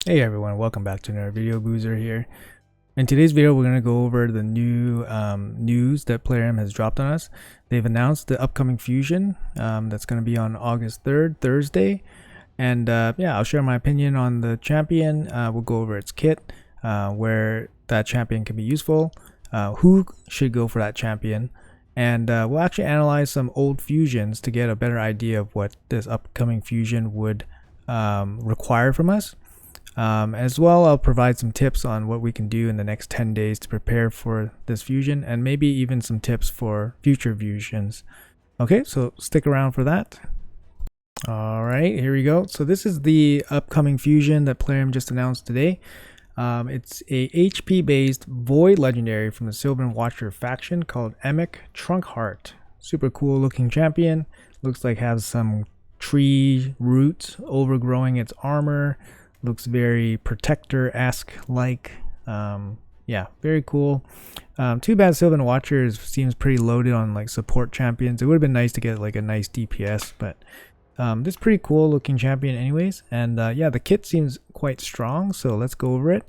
Hey everyone, welcome back to another video. Boozer here. In today's video, we're going to go over the new news that PlayerM has dropped on us. They've announced the upcoming fusion that's going to be on August 3rd, Thursday. And yeah, I'll share my opinion on the champion. We'll go over its kit, where that champion can be useful, who should go for that champion. And we'll actually analyze some old fusions to get a better idea of what this upcoming fusion would require from us. As well, I'll provide some tips on what we can do in the next 10 days to prepare for this fusion, and maybe even some tips for future fusions. Okay, so stick around for that. Alright, here we go. So this is the upcoming fusion that PlayerM just announced today. It's a HP based Void legendary from the Sylvan Watcher faction called Emic Trunkheart. Super cool looking champion. Looks like has some tree roots overgrowing its armor. Looks very protector-esque like. Yeah, very cool. Too bad Sylvan Watcher seems pretty loaded on like support champions. It would have been nice to get like a nice DPS, but this is pretty cool looking champion anyways. And yeah, the kit seems quite strong, so let's go over it.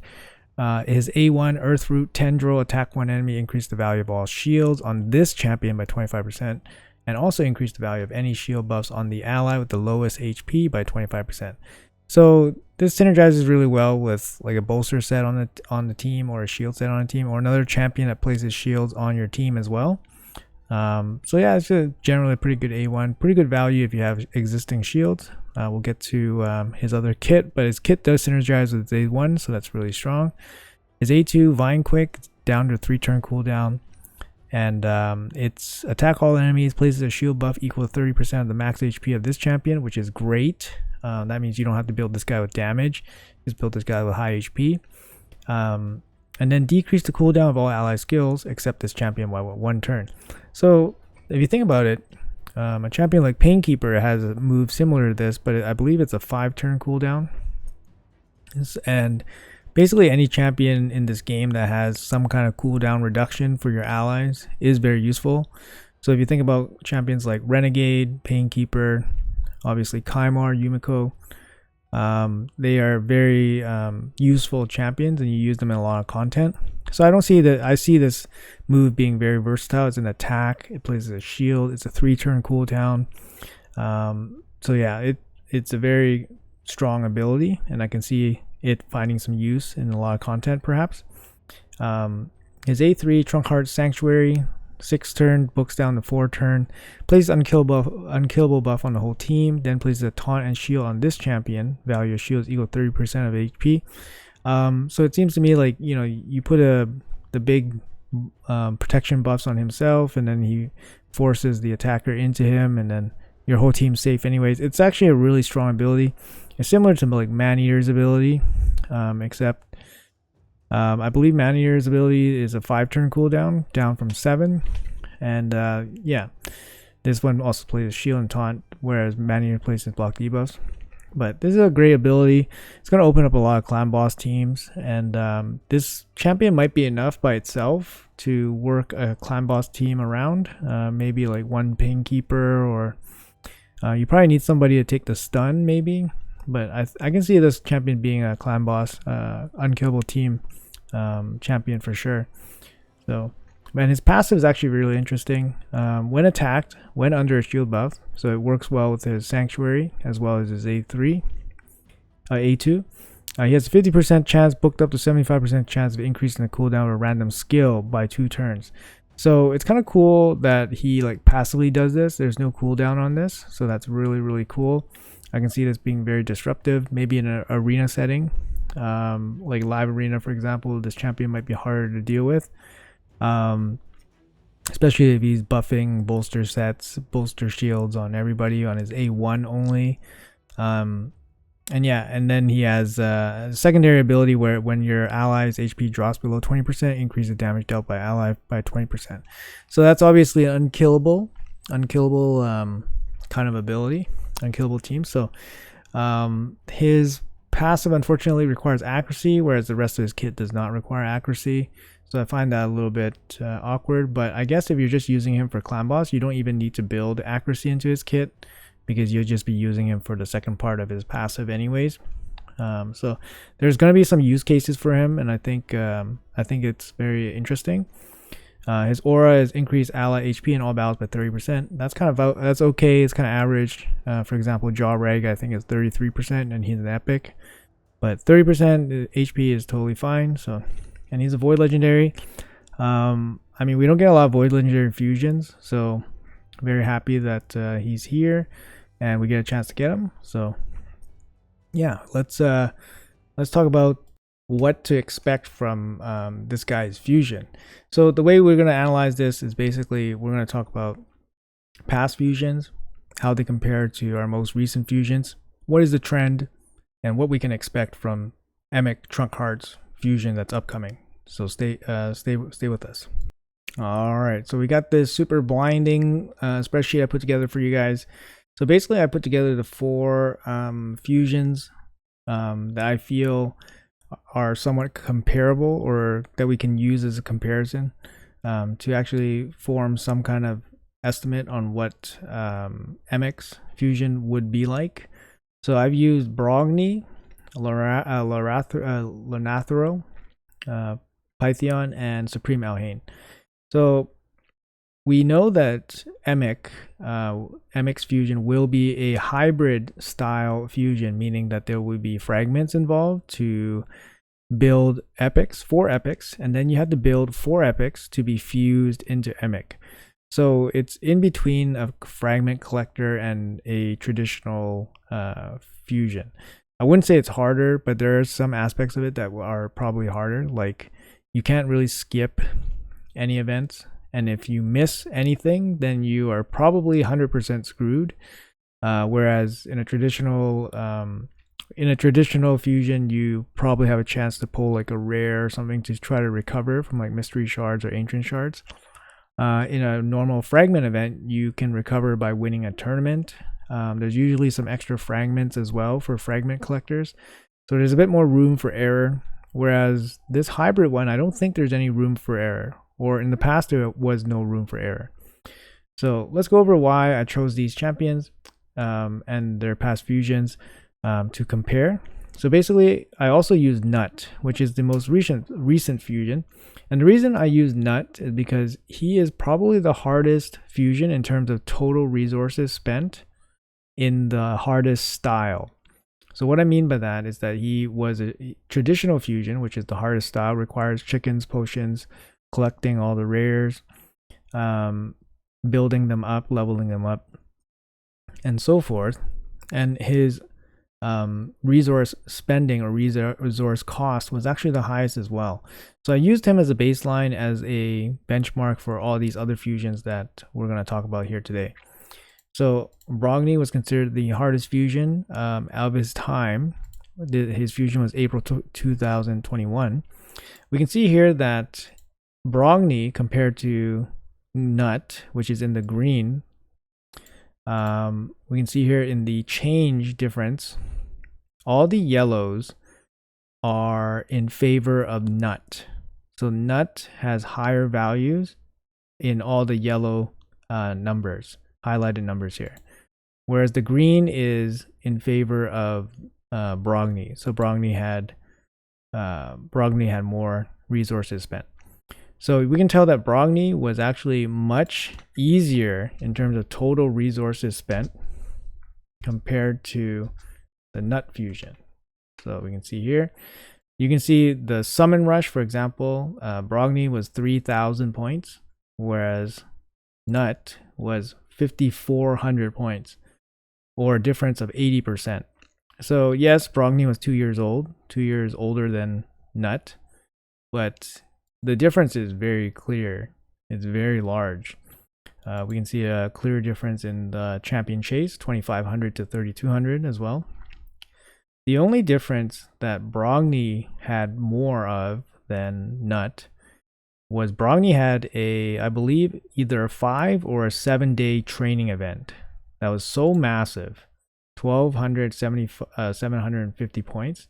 His A1 Earth Root Tendril, attack one enemy, increase the value of all shields on this champion by 25%, and also increase the value of any shield buffs on the ally with the lowest HP by 25%. So this synergizes really well with like a bolster set on the team, or a shield set on a team, or another champion that places shields on your team as well. So yeah, it's generally a pretty good A1, pretty good value if you have existing shields. We'll get to his other kit, but his kit does synergize with his A1, so that's really strong. His A2 Vine Quick, down to 3-turn cooldown, and it's attack all enemies, places a shield buff equal to 30% of the max HP of this champion, which is great. That means you don't have to build this guy with damage, just build this guy with high HP. And then decrease the cooldown of all ally skills except this champion by 1 turn. So if you think about it, a champion like Painkeeper has a move similar to this, but I believe it's a 5-turn cooldown. And basically any champion in this game that has some kind of cooldown reduction for your allies is very useful. So if you think about champions like Renegade, Painkeeper, obviously Kaimar, Yumiko, they are very useful champions, and you use them in a lot of content. So I see this move being very versatile. It's an attack, it plays as a shield, it's a 3-turn cooldown. So yeah, it's a very strong ability, and I can see it finding some use in a lot of content perhaps. His A3 Trunkheart Sanctuary, 6-turn, books down to 4-turn, places unkillable buff on the whole team, then places a taunt and shield on this champion, value of shields equal 30% of HP. So it seems to me like, you know, you put the big protection buffs on himself, and then he forces the attacker into him, and then your whole team's safe anyways. It's actually a really strong ability. It's similar to like Man-Eater's ability, except I believe Man-Eater's ability is a 5-turn cooldown, down from 7. And yeah, this one also plays shield and taunt, whereas Man-Eater plays block debuffs. But this is a great ability. It's going to open up a lot of clan boss teams, and this champion might be enough by itself to work a clan boss team around. Maybe like one Painkeeper, or you probably need somebody to take the stun maybe. But I can see this champion being a clan boss, unkillable team champion for sure. So, and his passive is actually really interesting. When attacked, when under a shield buff, so it works well with his Sanctuary as well as his A2. He has a 50% chance, booked up to 75% chance of increasing the cooldown of a random skill by 2 turns. So it's kind of cool that he like passively does this. There's no cooldown on this, so that's really cool. I can see this being very disruptive, maybe in an arena setting, like live arena for example. This champion might be harder to deal with, especially if he's buffing bolster sets, bolster shields on everybody on his A1 only. And yeah, and then he has a secondary ability where when your ally's HP drops below 20%, increase the damage dealt by ally by 20%. So that's obviously an unkillable kind of ability, unkillable team. So his passive unfortunately requires accuracy, whereas the rest of his kit does not require accuracy. So I find that a little bit awkward, but I guess if you're just using him for clan boss, you don't even need to build accuracy into his kit, because you'll just be using him for the second part of his passive anyways. So there's going to be some use cases for him, and I think it's very interesting. His aura is increased ally HP in all battles by 30%. That's that's okay. It's kind of average. For example, Jaw Reg I think is 33%, and he's an epic. But 30% HP is totally fine. So, and he's a Void Legendary. I mean, we don't get a lot of Void Legendary fusions, so very happy that he's here, and we get a chance to get him. So, yeah, let's talk about what to expect from this guy's fusion. So the way we're going to analyze this is basically we're going to talk about past fusions, how they compare to our most recent fusions, what is the trend, and what we can expect from Emic Trunkheart's fusion that's upcoming. So stay with us. All right, so we got this super blinding spreadsheet I put together for you guys. So basically, I put together the 4 fusions that I feel are somewhat comparable, or that we can use as a comparison to actually form some kind of estimate on what Emic's fusion would be like. So I've used Brogni, Lanathro, Pythion, and Supreme Alhain. So we know that Emic's fusion will be a hybrid style fusion, meaning that there will be fragments involved to build epics, 4 epics, and then you have to build 4 epics to be fused into Emic. So it's in between a fragment collector and a traditional fusion. I wouldn't say it's harder, but there are some aspects of it that are probably harder. Like, you can't really skip any events, and if you miss anything, then you are probably 100% screwed. Whereas in a traditional fusion, you probably have a chance to pull like a rare or something to try to recover from like mystery shards or ancient shards. In a normal fragment event, you can recover by winning a tournament. There's usually some extra fragments as well for fragment collectors, so there's a bit more room for error. Whereas this hybrid one, I don't think there's any room for error, or in the past there was no room for error. So let's go over why I chose these champions and their past fusions to compare. So basically, I also used Nut, which is the most recent fusion. And the reason I use Nut is because he is probably the hardest fusion in terms of total resources spent in the hardest style. So what I mean by that is that he was a traditional fusion, which is the hardest style, requires chickens, potions, collecting all the rares, building them up, leveling them up, and so forth. And his resource spending or resource cost was actually the highest as well. So I used him as a baseline, as a benchmark for all these other fusions that we're going to talk about here today. So Brogni was considered the hardest fusion out of his time. His fusion was April 2021. We can see here that Brogni, compared to Nut, which is in the green, we can see here in the change difference, all the yellows are in favor of Nut. So Nut has higher values in all the yellow numbers, highlighted numbers here, whereas the green is in favor of Brogni. So Brogni had more resources spent. So we can tell that Brogni was actually much easier in terms of total resources spent compared to the Nut fusion. So we can see here, you can see the summon rush, for example, Brogni was 3,000 points, whereas Nut was 5,400 points, or a difference of 80%. So yes, Brogni was 2 years old, 2 years older than Nut, but the difference is very clear. It's very large. We can see a clear difference in the champion chase, 2,500 to 3,200 as well. The only difference that Brogni had more of than Nut was Brogni had I believe, either a 5 or a 7-day training event that was so massive, 750 points.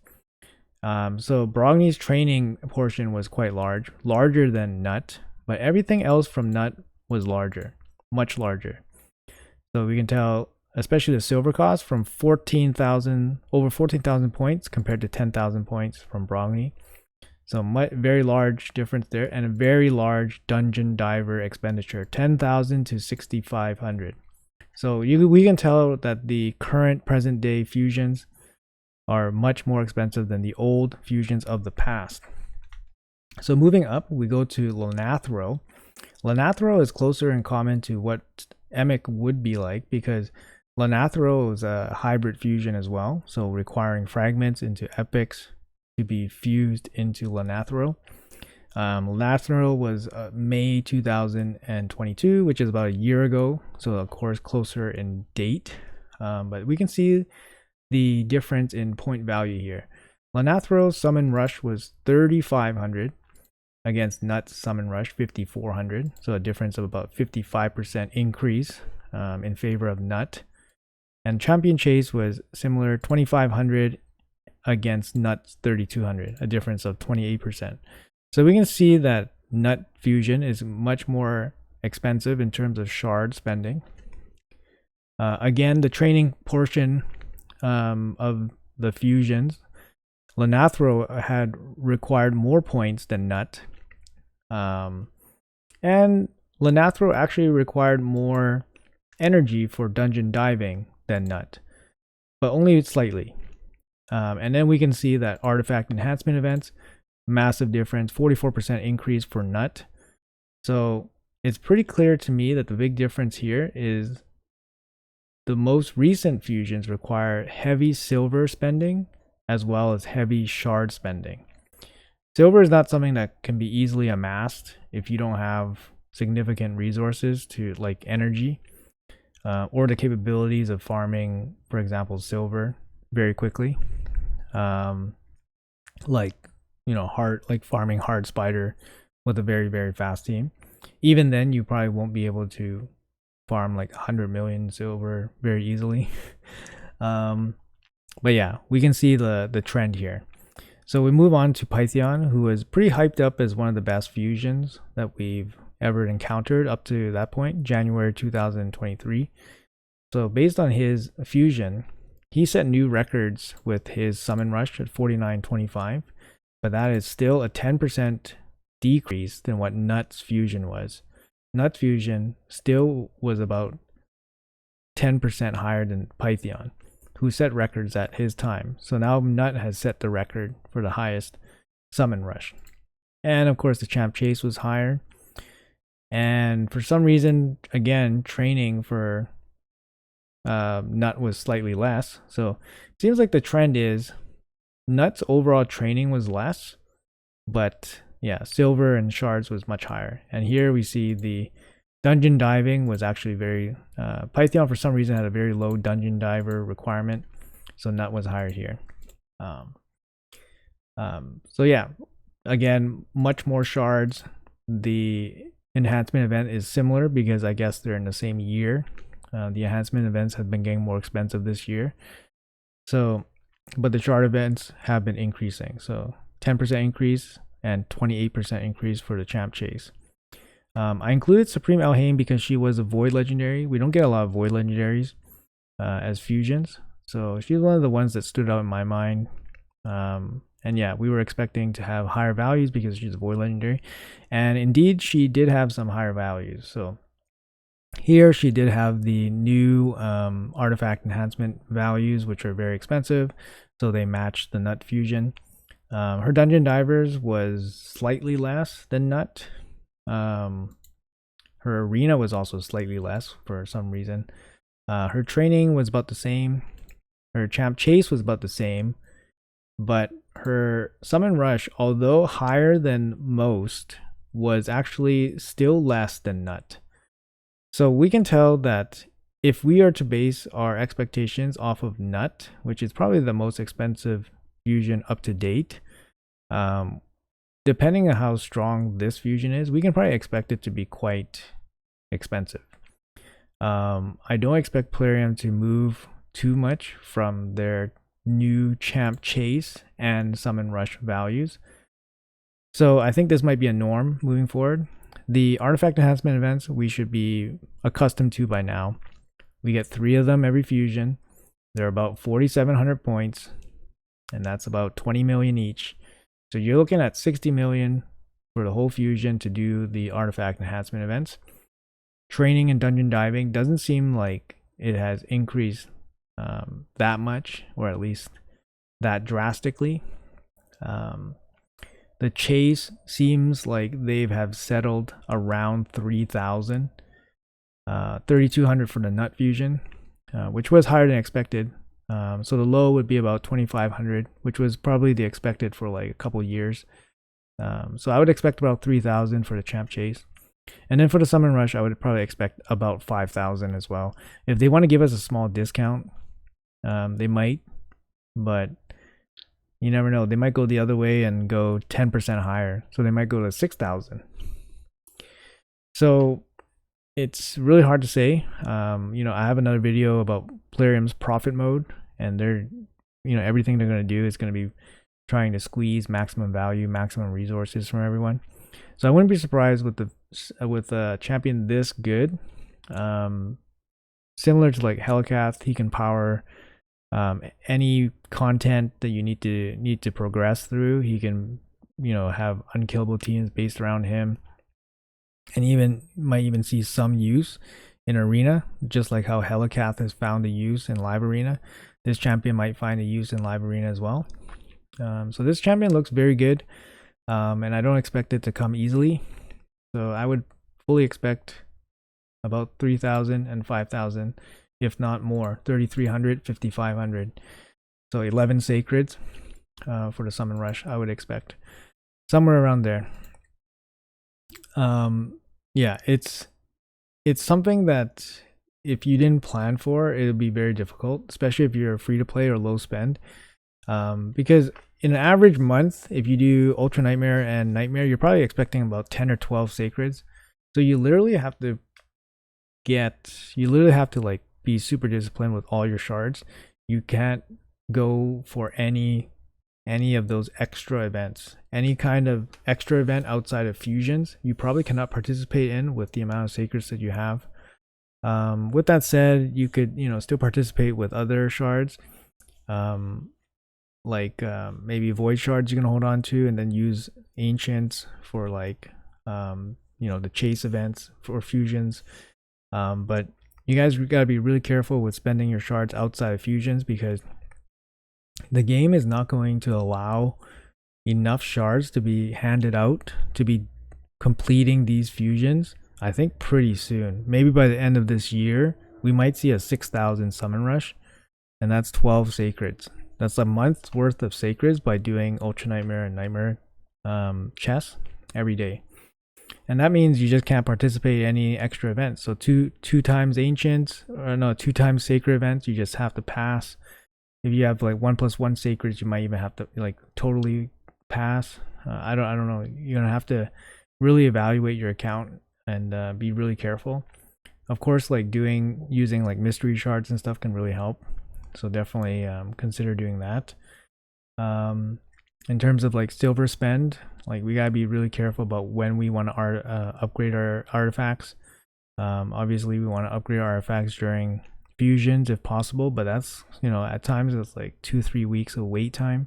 So Brogni's training portion was quite large, larger than Nut, but everything else from Nut was larger, much larger. So we can tell especially the silver cost, from 14,000 over 14,000 points compared to 10,000 points from Brogni. So very large difference there, and a very large dungeon diver expenditure, 10,000 to 6,500. So we can tell that the current present day fusions are much more expensive than the old fusions of the past. So moving up, we go to Lanathro. Lanathro is closer in common to what Emic would be like, because Lanathro is a hybrid fusion as well, so requiring fragments into epics to be fused into Lanathro. Lanathro was May 2022, which is about a year ago, so of course closer in date. But we can see the difference in point value here. Lanathro's summon rush was 3,500 against Nut's summon rush 5,400, so a difference of about 55% increase in favor of Nut. And Champion Chase was similar, 2,500 against Nut's 3,200, a difference of 28%. So we can see that Nut Fusion is much more expensive in terms of shard spending. Again, the training portion of the fusions, Lanathro had required more points than Nut. And Lanathro actually required more energy for dungeon diving than Nut, but only slightly. And then we can see that artifact enhancement events, massive difference, 44% increase for Nut. So it's pretty clear to me that the big difference here is the most recent fusions require heavy silver spending as well as heavy shard spending. Silver is not something that can be easily amassed if you don't have significant resources to, like, energy or the capabilities of farming, for example, silver very quickly. Like, you know, farming hard spider with a very, very fast team. Even then, you probably won't be able to farm like 100 million silver very easily. But yeah, we can see the trend here. So we move on to Pythion, who was pretty hyped up as one of the best fusions that we've ever encountered up to that point, January 2023. So based on his fusion, he set new records with his summon rush at 4925, but that is still a 10% decrease than what Nut's fusion was. Nut's fusion still was about 10% higher than Pythion, who set records at his time. So now Nut has set the record for the highest summon rush. And of course the champ chase was higher. And for some reason, again, training for Nut was slightly less. So it seems like the trend is Nut's overall training was less, but yeah, silver and shards was much higher. And here we see the dungeon diving was actually very, Pythion for some reason had a very low dungeon diver requirement, so Nut was higher here. So yeah, again, much more shards. The enhancement event is similar because I guess they're in the same year. The enhancement events have been getting more expensive this year. So, but the shard events have been increasing. So 10% increase and 28% increase for the champ chase. I included Supreme Elhain because she was a void legendary. We don't get a lot of void legendaries as fusions. So she's one of the ones that stood out in my mind. And yeah, we were expecting to have higher values because she's a void legendary. And indeed, she did have some higher values. So here she did have the new artifact enhancement values, which are very expensive. So they matched the Nut fusion. Her dungeon divers was slightly less than Nut. Her arena was also slightly less for some reason. Her training was about the same. Her champ chase was about the same, but her summon rush, although higher than most, was actually still less than Nut. So we can tell that if we are to base our expectations off of Nut, which is probably the most expensive fusion up to date, depending on how strong this fusion is, we can probably expect it to be quite expensive. I don't expect Plarium to move too much from their new champ chase and summon rush values. So I think this might be a norm moving forward. The artifact enhancement events we should be accustomed to by now. We get 3 of them every fusion. They're about 4,700 points, and that's about 20 million each. So you're looking at 60 million for the whole fusion to do the artifact enhancement events. Training and dungeon diving doesn't seem like it has increased that much, or at least that drastically. The chase seems like they have settled around 3,000, 3,200 for the nut fusion, which was higher than expected. So the low would be about 2,500, which was probably the expected for like a couple years. So I would expect about 3,000 for the champ chase. And then for the summon rush, I would probably expect about 5,000 as well. If they want to give us a small discount, they might, but you never know. They might go the other way and go 10% higher. So they might go to 6,000. So it's really hard to say. I have another video about Plarium's profit mode, and they're, everything they're going to do is going to be trying to squeeze maximum value, maximum resources from everyone. So I wouldn't be surprised with a champion this good. Similar to like Helicath, he can power any content that you need to progress through. He can, have unkillable teams based around him, and might even see some use in arena, just like how Helicath has found a use in live arena. This champion might find a use in live arena as well. So this champion looks very good, and I don't expect it to come easily. So I would fully expect about 3,000 and 5,000, if not more. 3,300, 5,500. So 11 sacreds for the summon rush, I would expect somewhere around there. Yeah, it's something that if you didn't plan for, it would be very difficult, especially if you're free to play or low spend. Because in an average month, if you do Ultra Nightmare and Nightmare, you're probably expecting about 10 or 12 sacreds. So you literally have to like be super disciplined with all your shards. You can't go for any of those extra events. Any kind of extra event outside of fusions, you probably cannot participate in with the amount of sacreds that you have. With that said, you could, still participate with other shards. Like maybe void shards you can hold on to, and then use ancients for like the chase events for fusions. But you guys gotta be really careful with spending your shards outside of fusions, because the game is not going to allow enough shards to be handed out to be completing these fusions. I think pretty soon, maybe by the end of this year, we might see a 6,000 summon rush, and that's 12 sacreds. That's a month's worth of sacreds by doing Ultra Nightmare and Nightmare chess every day. And that means you just can't participate in any extra events. So two times ancients, or no, 2 times sacred events, you just have to pass. If you have like 1+1 sacreds, you might even have to like totally pass. I don't know. You're gonna have to really evaluate your account and be really careful. Of course, like using like mystery shards and stuff can really help. So definitely consider doing that. In terms of like silver spend, like we gotta be really careful about when we want to upgrade our artifacts. Obviously, we want to upgrade our artifacts during fusions if possible, but that's, at times it's like 2-3 weeks of wait time.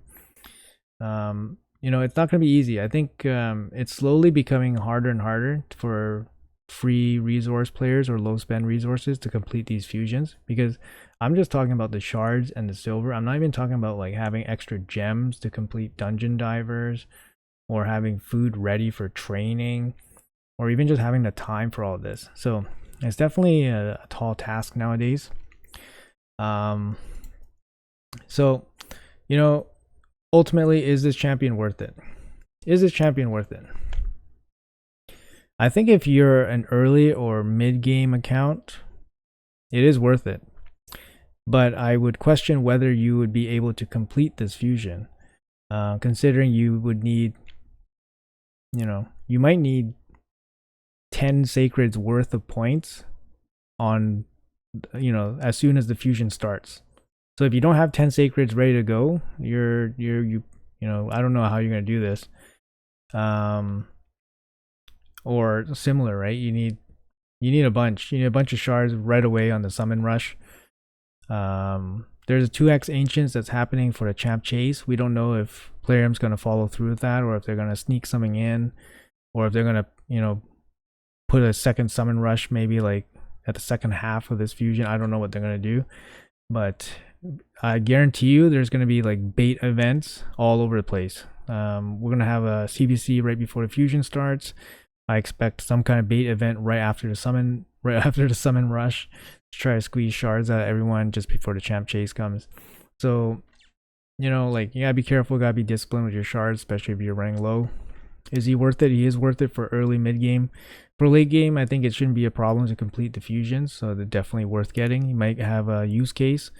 It's not going to be easy. I think it's slowly becoming harder and harder for free resource players or low spend resources to complete these fusions, because I'm just talking about the shards and the silver. I'm not even talking about like having extra gems to complete dungeon divers, or having food ready for training, or even just having the time for all of this. So it's definitely a tall task nowadays. So ultimately, is this champion worth it? Is this champion worth it? I think if you're an early or mid-game account, it is worth it. But I would question whether you would be able to complete this fusion, considering you would need, you might need 10 sacreds worth of points on, as soon as the fusion starts. So if you don't have 10 sacreds ready to go, you I don't know how you're going to do this. Or similar, right? You need You need a bunch. You need a bunch of shards right away on the summon rush. There's a 2x ancients that's happening for the champ chase. We don't know if Plarium's going to follow through with that, or if they're going to sneak something in, or if they're going to, you know, put a second summon rush maybe like at the second half of this fusion. I don't know what they're going to do, but I guarantee you there's going to be like bait events all over the place. We're going to have a CBC right before the fusion starts. I expect some kind of bait event right after the summon rush to try to squeeze shards out of everyone just before the champ chase comes. So, you know, like, you gotta be careful, gotta be disciplined with your shards, especially if you're running low. Is he worth it? He is worth it for early mid game. For late game, I think it shouldn't be a problem to complete the fusions, so they're definitely worth getting. You might have a use case.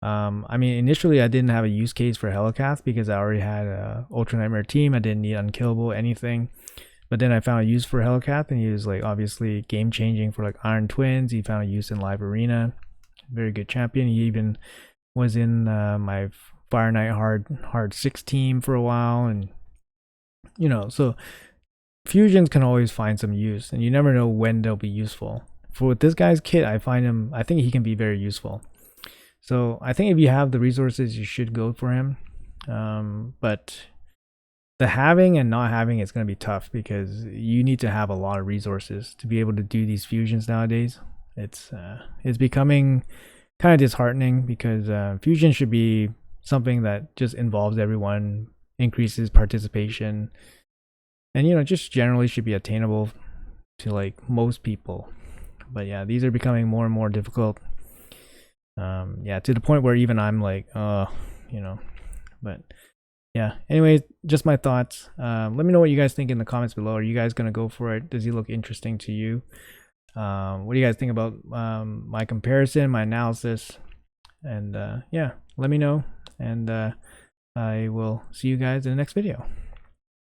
I mean, initially I didn't have a use case for Helicath because I already had a Ultra Nightmare team. I didn't need Unkillable, anything. But then I found a use for Helicath, and he was like obviously game changing for like Iron Twins. He found a use in Live Arena. Very good champion. He even was in my Fire Knight hard 6 team for a while, and you know, so fusions can always find some use, and you never know when they'll be useful. For with this guy's kit, I think he can be very useful. So I think if you have the resources, you should go for him. But the having and not having is going to be tough because you need to have a lot of resources to be able to do these fusions nowadays. It's becoming kind of disheartening because fusion should be something that just involves everyone, increases participation, and you know, just generally should be attainable to like most people. But yeah, these are becoming more and more difficult. Yeah, to the point where even I'm like, you know, but yeah, anyway, just my thoughts. Let me know what you guys think in the comments below. Are you guys gonna go for it? Does he look interesting to you? What do you guys think about my comparison, my analysis? And yeah, let me know, and I will see you guys in the next video.